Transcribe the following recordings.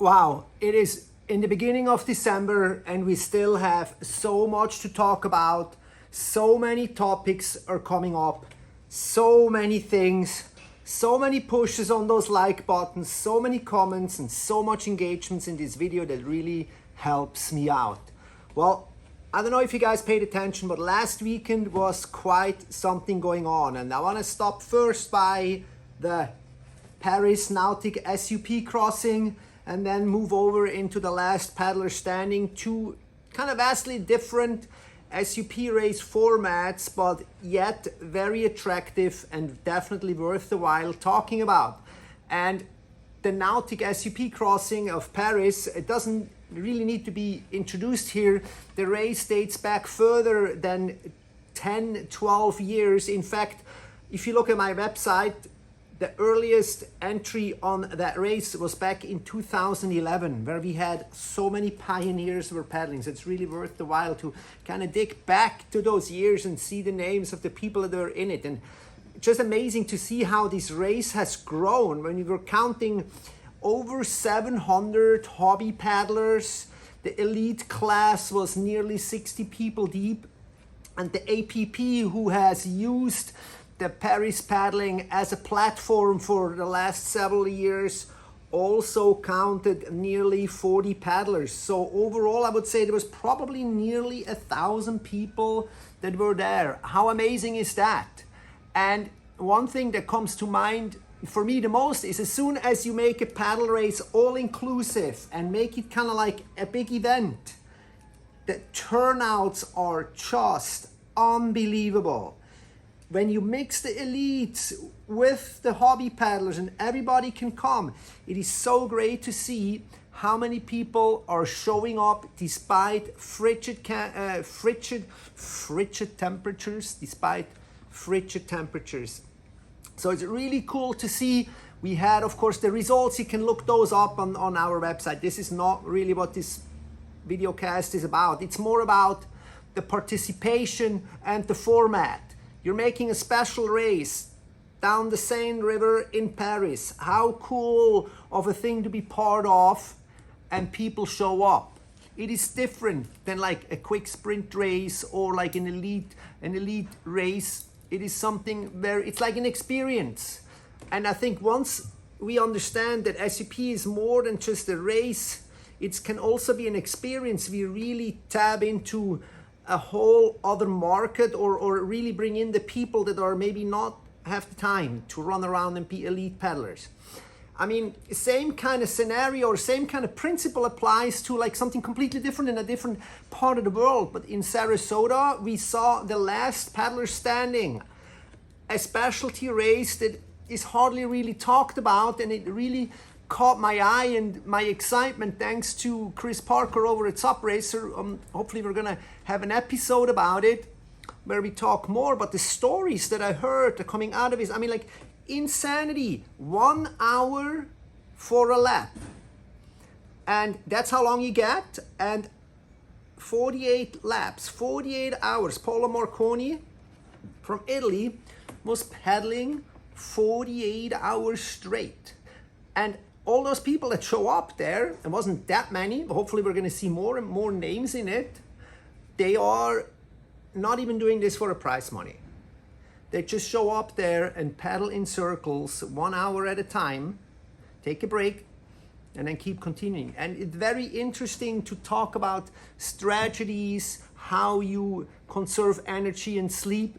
Wow, it is in the beginning of December and we still have so much to talk about. So many topics are coming up, so many things, so many pushes on those like buttons, so many comments and so much engagements in this video that really helps me out. Well, I don't know if you guys paid attention, but last weekend was quite something going on, and I want to stop first by the Paris Nautic SUP crossing and then move over into the last paddler standing, two kind of vastly different SUP race formats, but yet very attractive and definitely worth the while talking about. And the Nautic SUP crossing of Paris, it doesn't really need to be introduced here. The race dates back further than 10, 12 years. In fact, if you look at my website, the earliest entry on that race was back in 2011, where we had so many pioneers were paddling. So it's really worth the while to kind of dig back to those years and see the names of the people that are in it. And just amazing to see how this race has grown. When we were counting over 700 hobby paddlers, the elite class was nearly 60 people deep, and the APP, who has used the Paris paddling as a platform for the last several years, also counted nearly 40 paddlers. So overall, I would say there was probably nearly 1,000 people that were there. How amazing is that? And one thing that comes to mind for me the most is, as soon as you make a paddle race all-inclusive and make it kind of like a big event, the turnouts are just unbelievable. When you mix the elites with the hobby paddlers and everybody can come, it is so great to see how many people are showing up despite frigid temperatures. So it's really cool to see. We had, of course, the results. You can look those up on our website. This is not really what this video cast is about. It's more about the participation and the format. You're making a special race down the Seine River in Paris. How cool of a thing to be part of, and people show up. It is different than like a quick sprint race or like an elite race. It is something where it's like an experience. And I think once we understand that SUP is more than just a race, it can also be an experience. We really tap into a whole other market, or really bring in the people that are maybe not have the time to run around and be elite paddlers. I mean, same kind of scenario or same kind of principle applies to like something completely different in a different part of the world. But in Sarasota, we saw the last paddler standing, a specialty race that is hardly really talked about, and it really caught my eye and my excitement thanks to Chris Parker over at SUP Racer. Hopefully we're gonna have an episode about it where we talk more, but the stories that I heard are coming out of it, I mean, like insanity. 1 hour for a lap, and that's how long you get, and 48 laps, 48 hours. Paolo Marconi from Italy was paddling 48 hours straight. And all those people that show up there, it wasn't that many, but hopefully we're going to see more and more names in it. They are not even doing this for a prize money. They just show up there and paddle in circles 1 hour at a time, take a break, and then keep continuing. And it's very interesting to talk about strategies, how you conserve energy and sleep.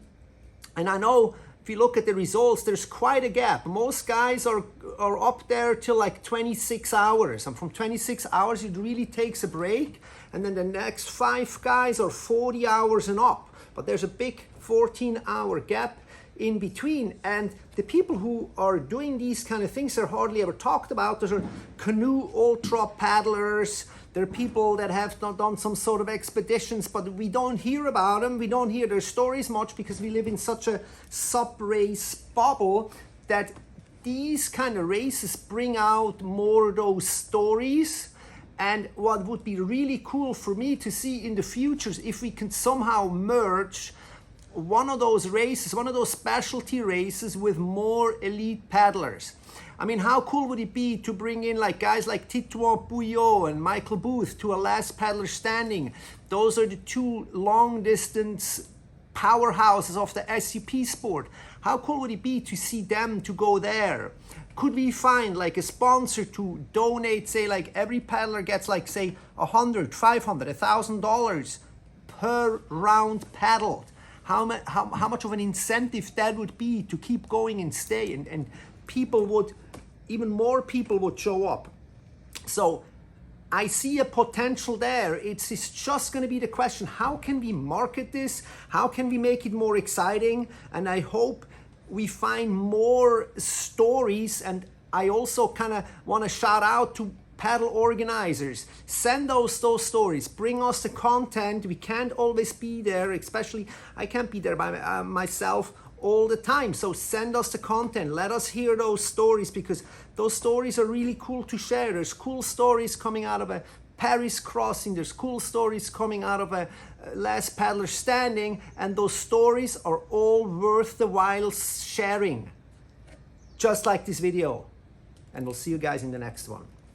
And I know if you look at the results, there's quite a gap. Most guys are up there till like 26 hours. And from 26 hours, it really takes a break. And then the next 5 guys are 40 hours and up. But there's a big 14-hour gap in between. And the people who are doing these kind of things are hardly ever talked about. Those are canoe ultra paddlers. There are people that have not done some sort of expeditions, but we don't hear about them. We don't hear their stories much because we live in such a SUP race bubble that these kind of races bring out more of those stories. And what would be really cool for me to see in the future is if we can somehow merge one of those races, one of those specialty races with more elite paddlers. I mean, how cool would it be to bring in like guys like Titouan Pouillot and Michael Booth to a last paddler standing? Those are the two long distance powerhouses of the SUP sport. How cool would it be to see them to go there? Could we find like a sponsor to donate, say like every paddler gets like say $100, $500, $1,000 per round paddled? How much of an incentive that would be to keep going and stay, and people would, even more people would show up. So I see a potential there. It's just going to be the question, how can we market this? How can we make it more exciting? And I hope we find more stories. And I also kind of want to shout out to paddle organizers. Send those stories, bring us the content. We can't always be there, especially I can't be there by myself all the time. So send us the content, let us hear those stories, because those stories are really cool to share. There's cool stories coming out of a Paris crossing, there's cool stories coming out of a last paddler standing, and those stories are all worth the while sharing, just like this video. And we'll see you guys in the next one.